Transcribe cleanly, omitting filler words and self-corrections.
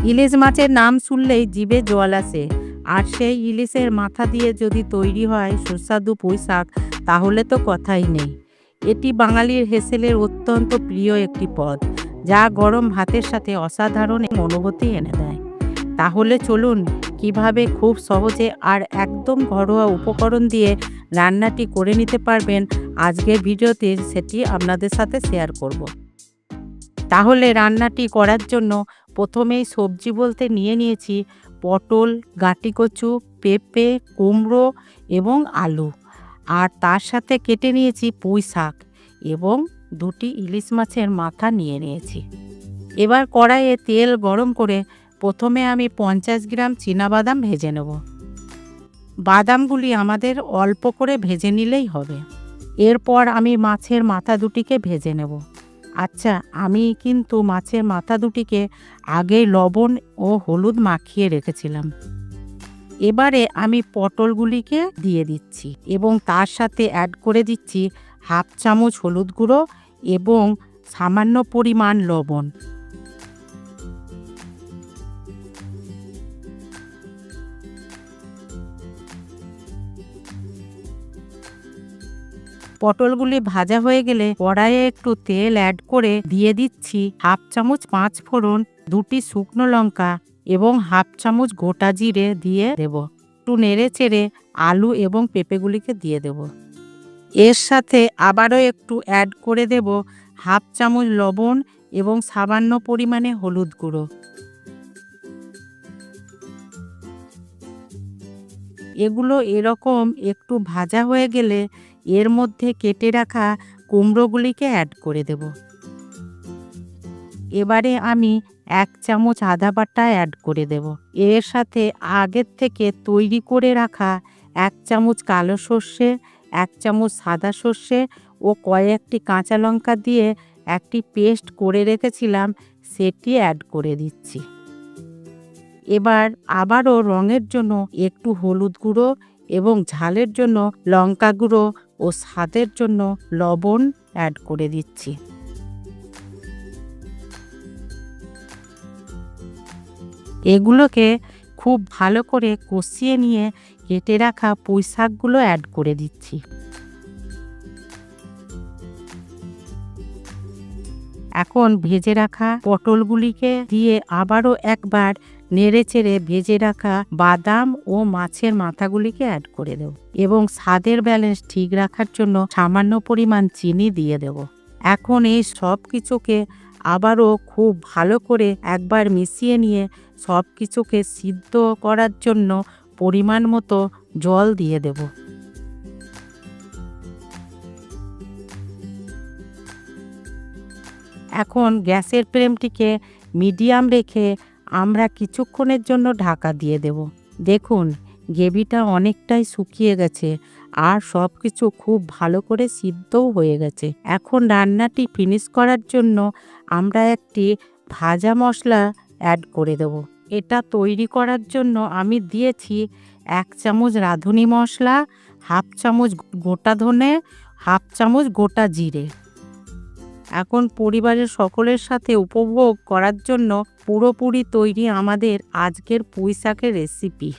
ইলিশ মাছের নাম শুনলেই জিভে জল আসে, আর সেই ইলিশের মাথা দিয়ে যদি তৈরি হয় সুস্বাদু পুঁই শাক, তাহলে তো কথাই নেই। এটি বাঙালির হেসেলের অত্যন্ত প্রিয় একটি পদ, যা গরম ভাতের সাথে অসাধারণ অনুভূতি এনে দেয়। তাহলে চলুন কিভাবে খুব সহজে আর একদম ঘরোয়া উপকরণ দিয়ে রান্নাটি করে নিতে পারবেন, আজকের ভিডিওতে সেটি আপনাদের সাথে শেয়ার করব। তাহলে রান্নাটি করার জন্য প্রথমেই সবজি বলতে নিয়ে নিয়েছি পটল, গাঁটিকচু, পেঁপে, কুমড়ো এবং আলু, আর তার সাথে কেটে নিয়েছি পুঁই শাক এবং দুটি ইলিশ মাছের মাথা নিয়ে নিয়েছি। এবার কড়াইয়ে তেল গরম করে প্রথমে আমি 50 গ্রাম চীনাবাদাম ভেজে নেব। বাদামগুলি আমাদের অল্প করে ভেজে নিলেই হবে। এরপর আমি মাছের মাথা দুটিকে ভেজে নেব। আচ্ছা, আমি কিন্তু মাছের মাথা দুটিকে আগে লবণ ও হলুদ মাখিয়ে রেখেছিলাম। এবারে আমি পটলগুলিকে দিয়ে দিচ্ছি এবং তার সাথে অ্যাড করে দিচ্ছি হাফ চামচ হলুদ গুঁড়ো এবং সামান্য পরিমাণ লবণ। পটলগুলি ভাজা হয়ে গেলে কড়াইয়ে একটু তেল অ্যাড করে দিয়ে দিচ্ছি হাফ চামচ 5 ফোড়ন, 2টি শুকনো লঙ্কা এবং হাফ চামচ গোটা জিরে দিয়ে দেব। একটু নেড়ে চেড়ে আলু এবং পেঁপেগুলিকে দিয়ে দেব। এর সাথে আবারও একটু অ্যাড করে দেব হাফ চামচ লবণ এবং সামান্য পরিমাণে হলুদ গুঁড়ো। এগুলো এরকম একটু ভাজা হয়ে গেলে এর মধ্যে কেটে রাখা কুমড়োগুলিকে অ্যাড করে দেব। এবারে আমি 1 চামচ আদা বাটা অ্যাড করে দেব। এর সাথে আগের থেকে তৈরি করে রাখা 1 চামচ কালো সর্ষে, 1 চামচ সাদা সর্ষে ও কয়েকটি কাঁচা লঙ্কা দিয়ে একটি পেস্ট করে রেখেছিলাম, সেটি অ্যাড করে দিচ্ছি। এবার আবারও রঙের জন্য একটু হলুদ গুঁড়ো এবং ঝালের জন্য লঙ্কা গুঁড়ো ও স্বাদের জন্য লবণ অ্যাড করে দিচ্ছি। এগুলোকে খুব ভালো করে কষিয়ে নিয়ে কেটে রাখা পুঁই শাকগুলো অ্যাড করে দিচ্ছি। এখন ভেজে রাখা পটলগুলিকে দিয়ে আবারও একবার নেড়েচেড়ে ভেজে রাখা বাদাম ও মাছের মাথাগুলিকে অ্যাড করে দেব এবং স্বাদের ব্যালেন্স ঠিক রাখার জন্য সামান্য পরিমাণ চিনি দিয়ে দেব। এখন এই সব কিছুকে আবারও খুব ভালো করে একবার মিশিয়ে নিয়ে সব কিছুকে সিদ্ধ করার জন্য পরিমাণ মতো জল দিয়ে দেব। এখন গ্যাসের ফ্লেমটিকে মিডিয়াম রেখে আমরা কিছুক্ষণের জন্য ঢাকা দিয়ে দেব। দেখুন, গ্রেভিটা অনেকটাই শুকিয়ে গেছে আর সব কিছু খুব ভালো করে সিদ্ধও হয়ে গেছে। এখন রান্নাটি ফিনিশ করার জন্য আমরা একটি ভাজা মশলা অ্যাড করে দেব। এটা তৈরি করার জন্য আমি দিয়েছি 1 চামচ রাঁধুনি মশলা, হাফ চামচ গোটা ধনে, হাফ চামচ গোটা জিরে। এখন পরিবারের সকলের সাথে উপভোগ করার জন্য পুরোপুরি তৈরি আমাদের আজকের পুঁই শাকের রেসিপি।